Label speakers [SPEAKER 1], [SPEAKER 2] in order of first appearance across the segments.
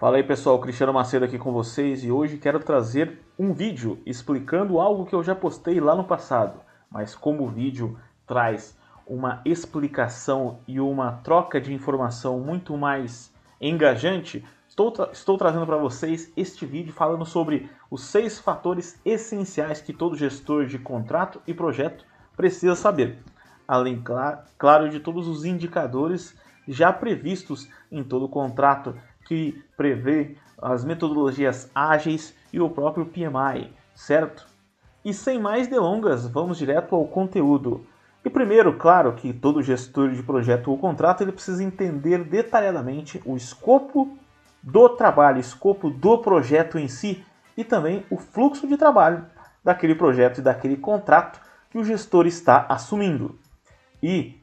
[SPEAKER 1] Fala aí pessoal, Cristiano Macedo aqui com vocês e hoje quero trazer um vídeo explicando algo que eu já postei lá no passado, mas como o vídeo traz uma explicação e uma troca de informação muito mais engajante, estou trazendo para vocês este vídeo falando sobre os 6 fatores essenciais que todo gestor de contrato e projeto precisa saber, além, claro, de todos os indicadores já previstos em todo o contrato que prevê as metodologias ágeis e o próprio PMI, certo? E sem mais delongas, vamos direto ao conteúdo. E primeiro, claro que todo gestor de projeto ou contrato ele precisa entender detalhadamente o escopo do trabalho, escopo do projeto em si e também o fluxo de trabalho daquele projeto e daquele contrato que o gestor está assumindo. E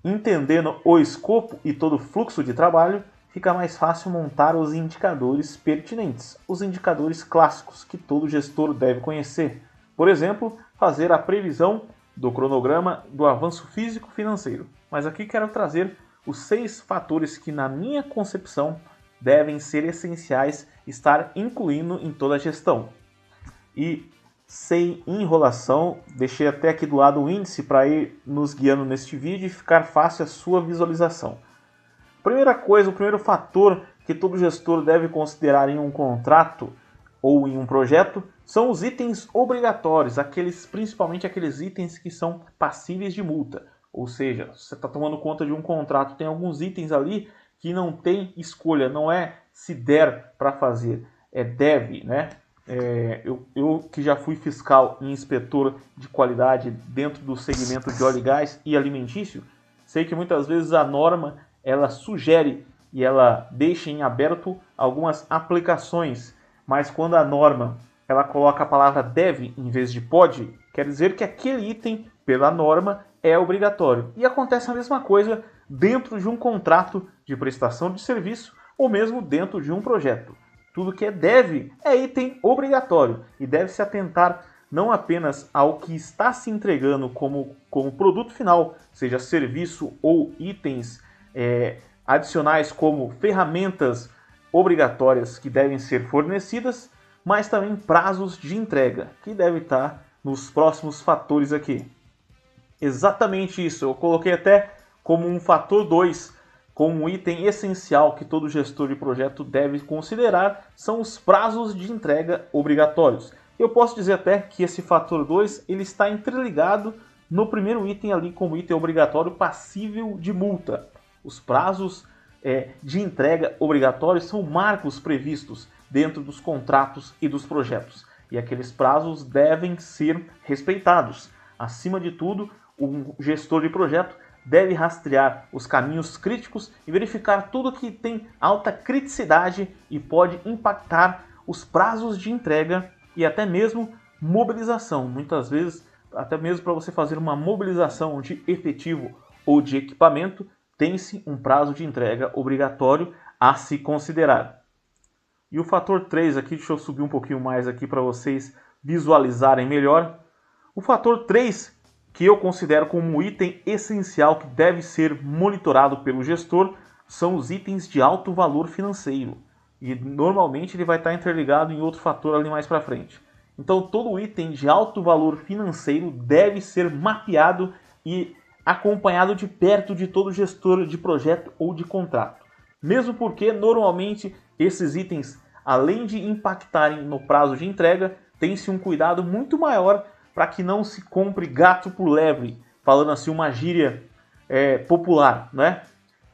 [SPEAKER 1] entendendo o escopo e todo o fluxo de trabalho, fica mais fácil montar os indicadores pertinentes, os indicadores clássicos que todo gestor deve conhecer. Por exemplo, fazer a previsão do cronograma do avanço físico-financeiro. Mas aqui quero trazer os 6 fatores que, na minha concepção, devem ser essenciais estar incluindo em toda a gestão. E sem enrolação, deixei até aqui do lado o índice para ir nos guiando neste vídeo e ficar fácil a sua visualização. Primeira coisa, o primeiro fator que todo gestor deve considerar em um contrato ou em um projeto são os itens obrigatórios, principalmente aqueles itens que são passíveis de multa. Ou seja, você está tomando conta de um contrato, tem alguns itens ali que não tem escolha, não é se der para fazer, é deve, né? Eu que já fui fiscal e inspetor de qualidade dentro do segmento de óleo e gás e alimentício, sei que muitas vezes a norma ela sugere e ela deixa em aberto algumas aplicações, mas quando a norma ela coloca a palavra deve em vez de pode, quer dizer que aquele item pela norma é obrigatório. E acontece a mesma coisa dentro de um contrato de prestação de serviço ou mesmo dentro de um projeto. Tudo que é deve é item obrigatório e deve se atentar não apenas ao que está se entregando como produto final, seja serviço ou itens adicionais como ferramentas obrigatórias que devem ser fornecidas, mas também prazos de entrega, que deve estar nos próximos fatores aqui. Exatamente isso, eu coloquei até como um fator 2, como um item essencial que todo gestor de projeto deve considerar, são os prazos de entrega obrigatórios. Eu posso dizer até que esse fator 2 ele está interligado no primeiro item ali como item obrigatório passível de multa. Os prazos de entrega obrigatórios são marcos previstos dentro dos contratos e dos projetos. E aqueles prazos devem ser respeitados. Acima de tudo, o gestor de projeto deve rastrear os caminhos críticos e verificar tudo que tem alta criticidade e pode impactar os prazos de entrega e até mesmo mobilização. Muitas vezes, até mesmo para você fazer uma mobilização de efetivo ou de equipamento, tem-se um prazo de entrega obrigatório a se considerar. E o fator 3 aqui, deixa eu subir um pouquinho mais aqui para vocês visualizarem melhor. O fator 3, que eu considero como um item essencial que deve ser monitorado pelo gestor, são os itens de alto valor financeiro. E normalmente ele vai estar interligado em outro fator ali mais para frente. Então todo item de alto valor financeiro deve ser mapeado e acompanhado de perto de todo gestor de projeto ou de contrato. Mesmo porque, normalmente, esses itens, além de impactarem no prazo de entrega, tem-se um cuidado muito maior para que não se compre gato por lebre, falando assim uma gíria popular, né?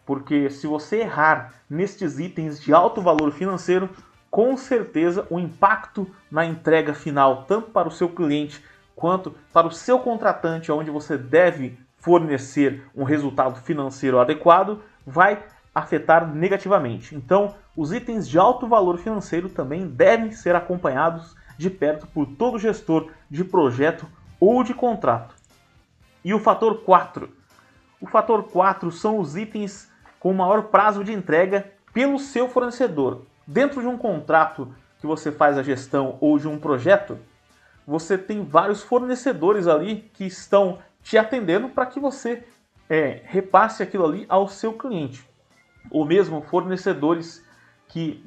[SPEAKER 1] Porque se você errar nestes itens de alto valor financeiro, com certeza o impacto na entrega final, tanto para o seu cliente quanto para o seu contratante, onde você deve fornecer um resultado financeiro adequado, vai afetar negativamente. Então, os itens de alto valor financeiro também devem ser acompanhados de perto por todo gestor de projeto ou de contrato. E o fator 4? O fator 4 são os itens com maior prazo de entrega pelo seu fornecedor. Dentro de um contrato que você faz a gestão ou de um projeto, você tem vários fornecedores ali que estão te atendendo para que você repasse aquilo ali ao seu cliente. Ou mesmo fornecedores que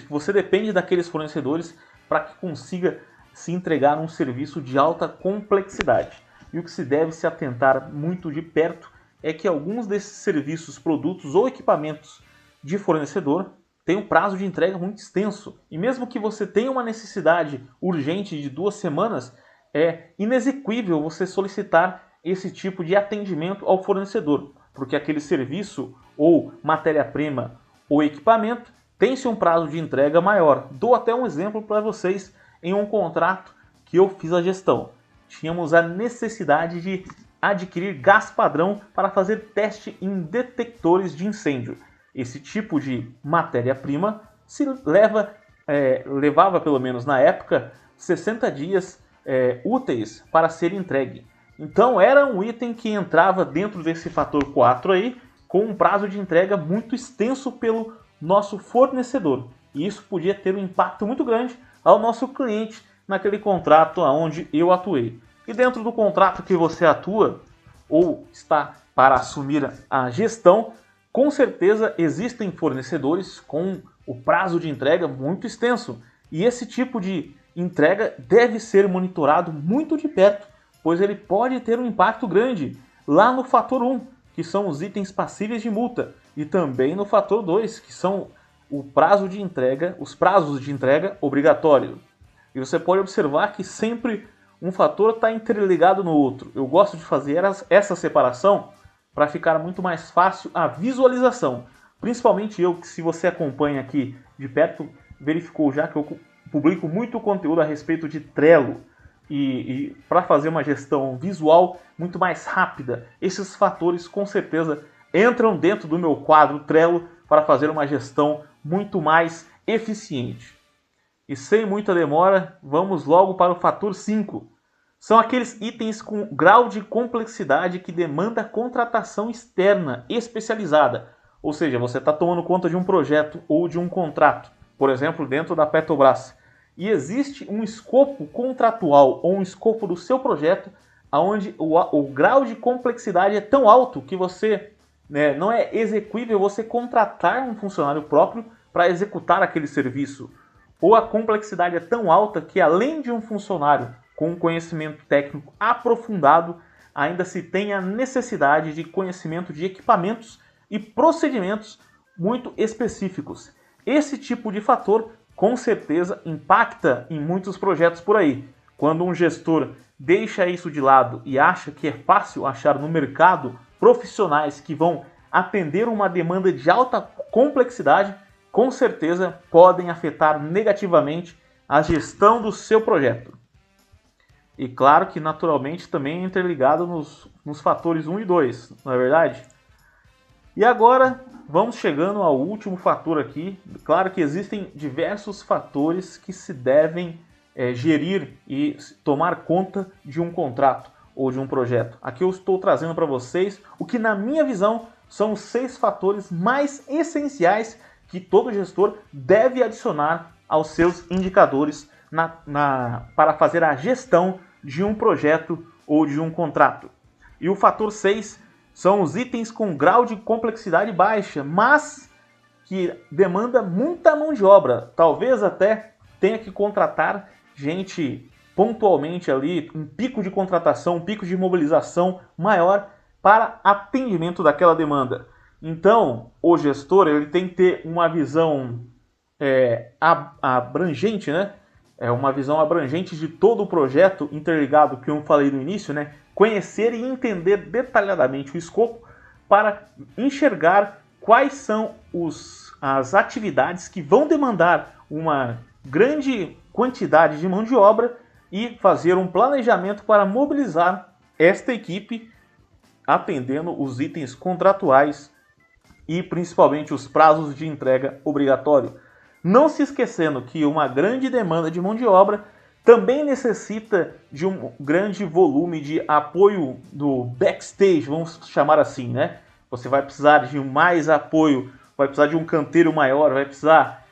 [SPEAKER 1] você depende daqueles fornecedores para que consiga se entregar um serviço de alta complexidade. E o que se deve se atentar muito de perto é que alguns desses serviços, produtos ou equipamentos de fornecedor têm um prazo de entrega muito extenso. E mesmo que você tenha uma necessidade urgente de 2 semanas, é inexequível você solicitar esse tipo de atendimento ao fornecedor, porque aquele serviço ou matéria-prima ou equipamento tem-se um prazo de entrega maior. Dou até um exemplo para vocês em um contrato que eu fiz a gestão. Tínhamos a necessidade de adquirir gás padrão para fazer teste em detectores de incêndio. Esse tipo de matéria-prima se levava, pelo menos na época, 60 dias úteis para ser entregue. Então era um item que entrava dentro desse fator 4 aí, com um prazo de entrega muito extenso pelo nosso fornecedor. E isso podia ter um impacto muito grande ao nosso cliente naquele contrato onde eu atuei. E dentro do contrato que você atua ou está para assumir a gestão, com certeza existem fornecedores com o prazo de entrega muito extenso. E esse tipo de entrega deve ser monitorado muito de perto, pois ele pode ter um impacto grande lá no fator 1, que são os itens passíveis de multa, e também no fator 2, que são o prazo de entrega, os prazos de entrega obrigatório. E você pode observar que sempre um fator está interligado no outro. Eu gosto de fazer essa separação para ficar muito mais fácil a visualização. Principalmente eu, que se você acompanha aqui de perto, verificou já que eu publico muito conteúdo a respeito de Trello. E para fazer uma gestão visual muito mais rápida, esses fatores com certeza entram dentro do meu quadro Trello para fazer uma gestão muito mais eficiente. E sem muita demora, vamos logo para o fator 5. São aqueles itens com grau de complexidade que demanda contratação externa especializada. Ou seja, você está tomando conta de um projeto ou de um contrato, por exemplo, dentro da Petrobras. E existe um escopo contratual ou um escopo do seu projeto onde o grau de complexidade é tão alto que você não é exequível você contratar um funcionário próprio para executar aquele serviço. Ou a complexidade é tão alta que, além de um funcionário com um conhecimento técnico aprofundado, ainda se tem a necessidade de conhecimento de equipamentos e procedimentos muito específicos. Esse tipo de fator com certeza impacta em muitos projetos por aí. Quando um gestor deixa isso de lado e acha que é fácil achar no mercado profissionais que vão atender uma demanda de alta complexidade, com certeza podem afetar negativamente a gestão do seu projeto. E claro que naturalmente também é interligado nos fatores 1 e 2, não é verdade? E agora vamos chegando ao último fator aqui. Claro que existem diversos fatores que se devem gerir e tomar conta de um contrato ou de um projeto. Aqui eu estou trazendo para vocês o que, na minha visão, são os 6 fatores mais essenciais que todo gestor deve adicionar aos seus indicadores para fazer a gestão de um projeto ou de um contrato. E o fator 6 são os itens com grau de complexidade baixa, mas que demanda muita mão de obra. Talvez até tenha que contratar gente pontualmente ali, um pico de contratação, um pico de mobilização maior para atendimento daquela demanda. Então, o gestor ele tem que ter uma visão abrangente, né? Uma visão abrangente de todo o projeto interligado que eu falei no início, né? Conhecer e entender detalhadamente o escopo para enxergar quais são as atividades que vão demandar uma grande quantidade de mão de obra e fazer um planejamento para mobilizar esta equipe atendendo os itens contratuais e principalmente os prazos de entrega obrigatório. Não se esquecendo que uma grande demanda de mão de obra também necessita de um grande volume de apoio do backstage, vamos chamar assim, né? Você vai precisar de mais apoio, vai precisar de um canteiro maior, vai precisar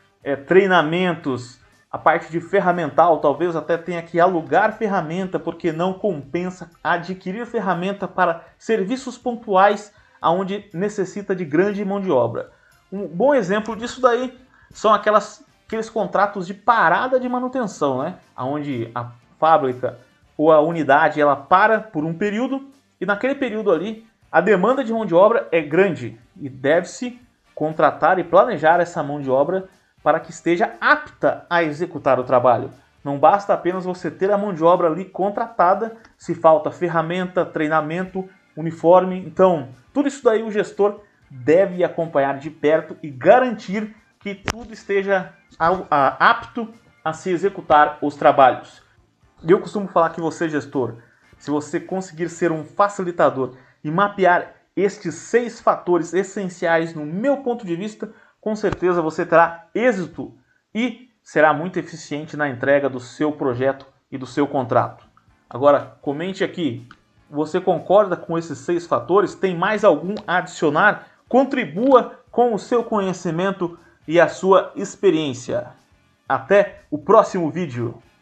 [SPEAKER 1] treinamentos, a parte de ferramental, talvez até tenha que alugar ferramenta, porque não compensa adquirir ferramenta para serviços pontuais onde necessita de grande mão de obra. Um bom exemplo disso daí são aqueles contratos de parada de manutenção, né? Onde a fábrica ou a unidade ela para por um período e naquele período ali a demanda de mão de obra é grande e deve-se contratar e planejar essa mão de obra para que esteja apta a executar o trabalho. Não basta apenas você ter a mão de obra ali contratada, se falta ferramenta, treinamento, uniforme. Então, tudo isso daí o gestor deve acompanhar de perto e garantir que tudo esteja apto a se executar os trabalhos. E eu costumo falar que você, gestor, se você conseguir ser um facilitador e mapear estes 6 fatores essenciais no meu ponto de vista, com certeza você terá êxito e será muito eficiente na entrega do seu projeto e do seu contrato. Agora, comente aqui, você concorda com esses 6 fatores? Tem mais algum a adicionar? Contribua com o seu conhecimento e a sua experiência. Até o próximo vídeo!